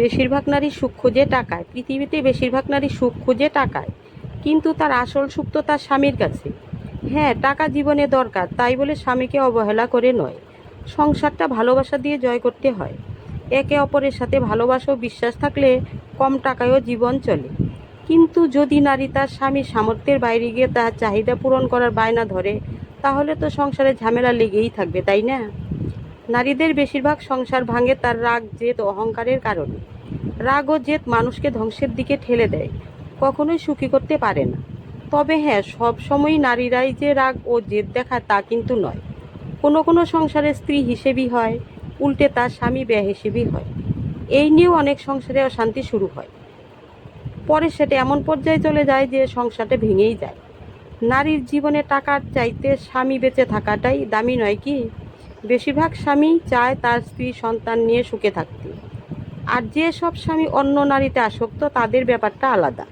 বেশিরভাগ নারী সুখ খোঁজে টাকায়। পৃথিবীতে বেশিরভাগ নারী সুখ খোঁজে টাকায়, কিন্তু তার আসল সুখ তো তার স্বামীর কাছে। হ্যাঁ, টাকা জীবনে দরকার, তাই বলে স্বামীকে অবহেলা করে নয়। সংসারটা ভালোবাসা দিয়ে জয় করতে হয়। একে অপরের সাথে ভালোবাসা ও বিশ্বাস থাকলে কম টাকায়ও জীবন চলে। কিন্তু যদি নারী তার স্বামীর সামর্থ্যের বাইরে গিয়ে তার চাহিদা পূরণ করার বায়না ধরে, তাহলে তো সংসারে ঝামেলা লেগেই থাকবে, তাই না? নারীদের বেশিরভাগ সংসার ভাঙে তার রাগ, জেদ, অহংকারের কারণে। রাগ ও জেদ মানুষকে ধ্বংসের দিকে ঠেলে দেয়, কখনোই সুখী করতে পারে না। তবে হ্যাঁ, সব সময়ই নারীরাই যে রাগ ও জেদ দেখায় তা কিন্তু নয়। কোনো কোনো সংসারে স্ত্রী হিসেবেই হয়, উল্টে তার স্বামী বেহিসেবি হয়। এই নিয়েও অনেক সংসারে অশান্তি শুরু হয়। পরে সেটা এমন পর্যায়ে চলে যায় যে সংসারটা ভেঙেই যায়। নারীর জীবনে টাকার চাইতে স্বামী বেঁচে থাকাটাই দামি নয় কি? বেশিরভাগ স্বামী চায় তার স্ত্রী সন্তান নিয়ে সুখে থাকতে। আর যে সব স্বামী অন্য নারীতে আসক্ত, তাদের ব্যাপারটা আলাদা।